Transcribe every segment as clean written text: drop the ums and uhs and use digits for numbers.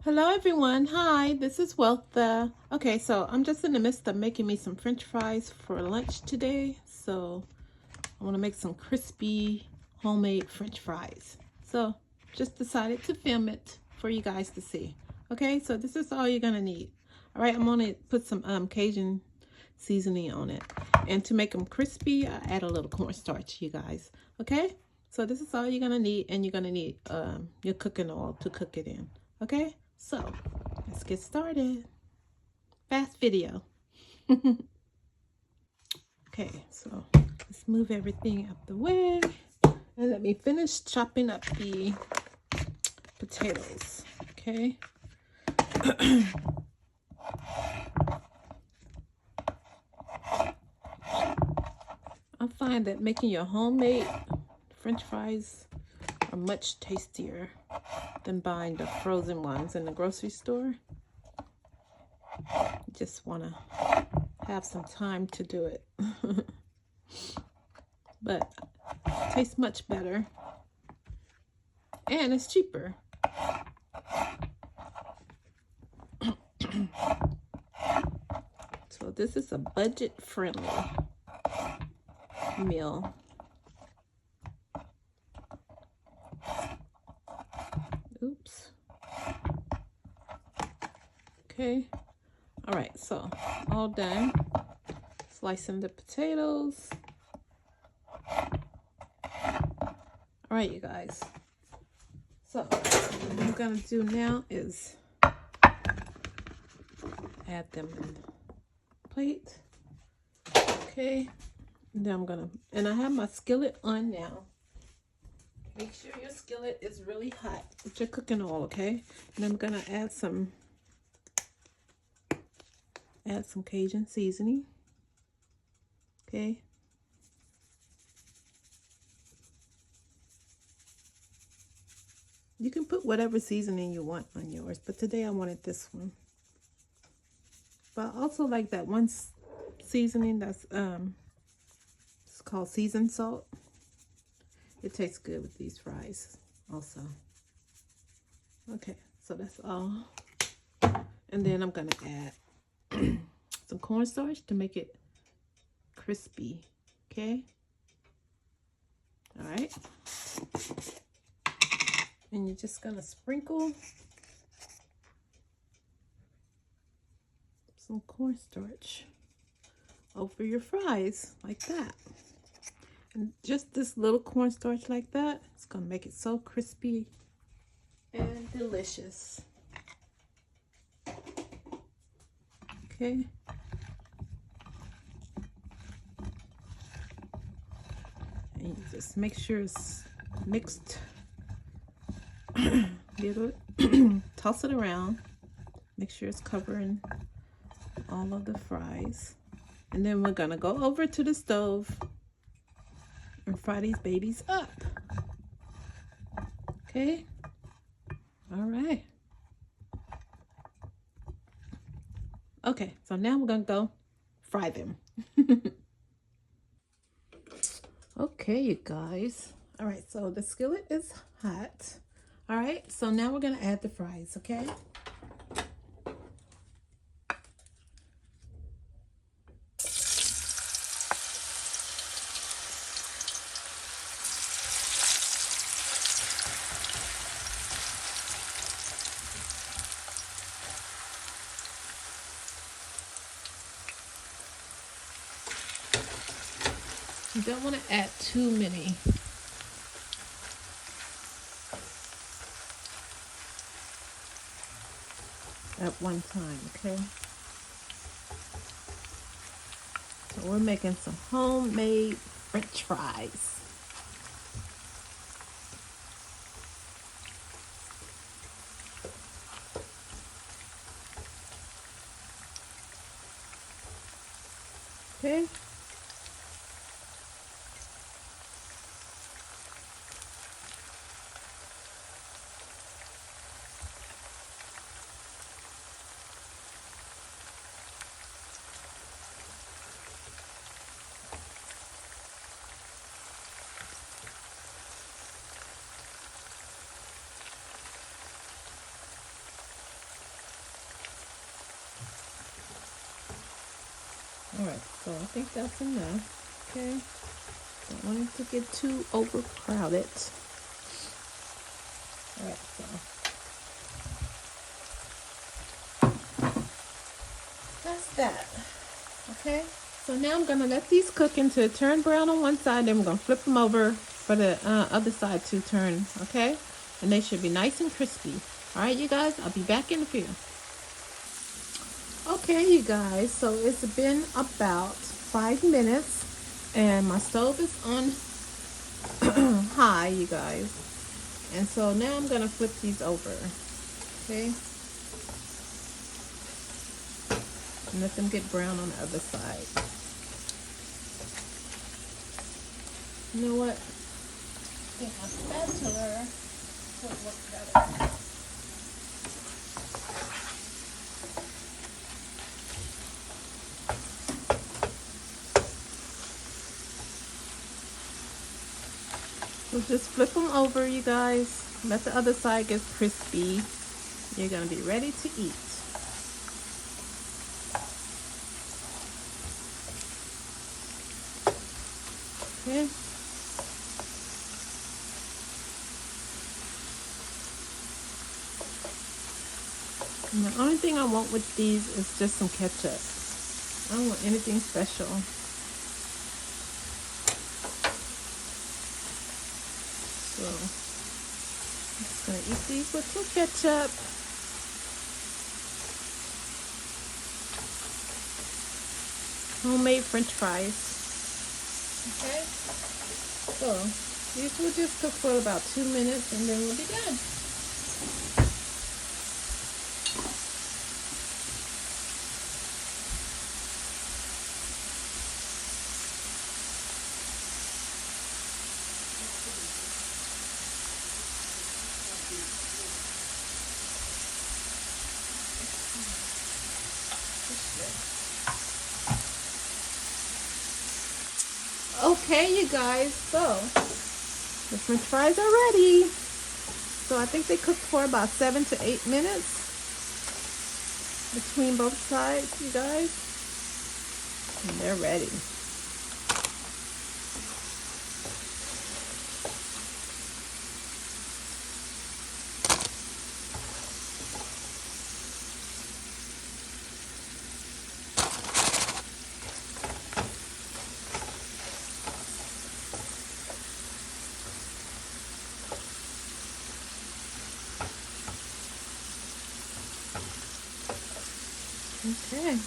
Hello everyone. Hi, this is Weltha. Okay, so I'm just in the midst of making me some French fries for lunch today. So I want to make some crispy homemade French fries. So just decided to film it for you guys to see. Okay, so this is all you're gonna need. All right, I'm gonna put some Cajun seasoning on it, and to make them crispy, I add a little cornstarch, you guys. Okay, so this is all you're gonna need, and you're gonna need your cooking oil to cook it in. Okay, so let's get started. Fast video. Okay, so let's move everything out the way. And let me finish chopping up the potatoes. Okay. I find that making your homemade French fries are much tastier than buying the frozen ones in the grocery store. You just want to have some time to do it. But it tastes much better. And it's cheaper. So this is a budget-friendly meal. Oops. Okay. All right, so all done. Slicing the potatoes. All right, you guys. So what I'm gonna do now is add them in the plate. Okay. And then and I have my skillet on now. Make sure your skillet is really hot with your cooking oil, okay? And I'm gonna add some Cajun seasoning. Okay. You can put whatever seasoning you want on yours, but today I wanted this one. But I also like that one seasoning that's it's called seasoned salt. It tastes good with these fries also. Okay, so that's all. And then I'm gonna add some cornstarch to make it crispy. Okay. All right. And you're just gonna sprinkle some cornstarch over your fries like that. And just this little cornstarch like that, it's gonna make it so crispy and delicious. Okay. And you just make sure it's mixed. Toss it around. Make sure it's covering all of the fries. And then we're gonna go over to the stove and fry these babies up. Okay. All right. Okay, so now we're gonna go fry them. Okay, you guys. All right, so the skillet is hot. All right, so now we're gonna add the fries, okay? You don't want to add too many. At one time, okay? So we're making some homemade French fries. Okay? Alright, so I think that's enough. Okay. Don't want it to get too overcrowded. Alright, so that's that. Okay. So now I'm gonna let these cook until it turn brown on one side. Then we're gonna flip them over for the other side to turn. Okay. And they should be nice and crispy. All right, you guys. I'll be back in a few. Okay, you guys. So it's been about 5 minutes, and my stove is on high, you guys. And so now I'm gonna flip these over. Okay. And let them get brown on the other side. You know what? I think my spatula would work better. So just flip them over, you guys. Let the other side get crispy. You're gonna be ready to eat. Okay. And the only thing I want with these is just some ketchup. I don't want anything special. So I'm just gonna eat these with some ketchup. Homemade French fries. Okay. So these will just cook for about 2 minutes and then we'll be done. Okay, you guys, so the French fries are ready. So I think they cooked for about 7 to 8 minutes between both sides, you guys. And they're ready. Okay.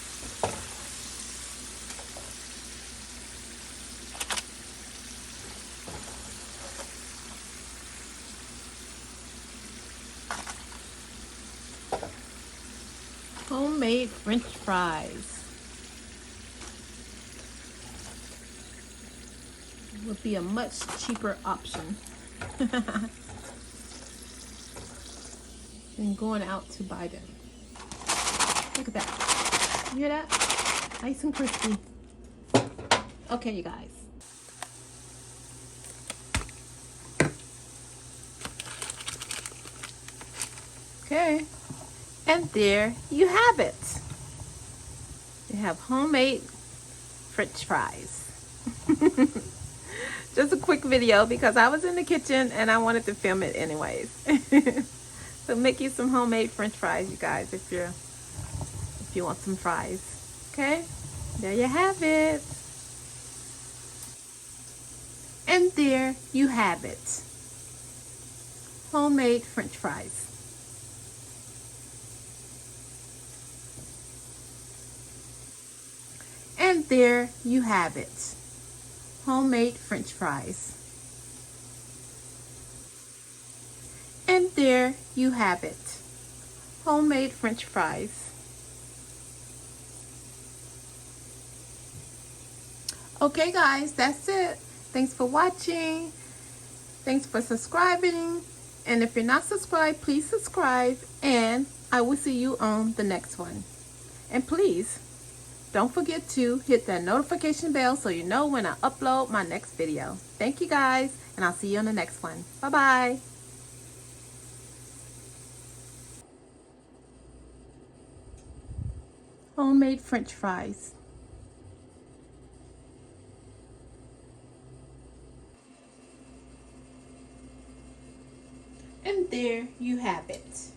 Homemade French fries would be a much cheaper option than going out to buy them. Look at that. You hear that? Nice and crispy. Okay, you guys. Okay. And there you have it. You have homemade French fries. Just a quick video because I was in the kitchen and I wanted to film it anyways. So make you some homemade French fries, you guys, if you want some fries. Okay, there you have it. And there you have it. Homemade French fries. And there you have it. Homemade French fries. And there you have it. Homemade French fries. Okay guys, that's it. Thanks for watching. Thanks for subscribing. And if you're not subscribed, please subscribe. And I will see you on the next one. And please, don't forget to hit that notification bell so you know when I upload my next video. Thank you guys, and I'll see you on the next one. Bye-bye. Homemade French fries. And there you have it.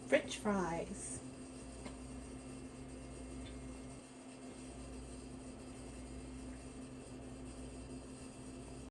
French fries.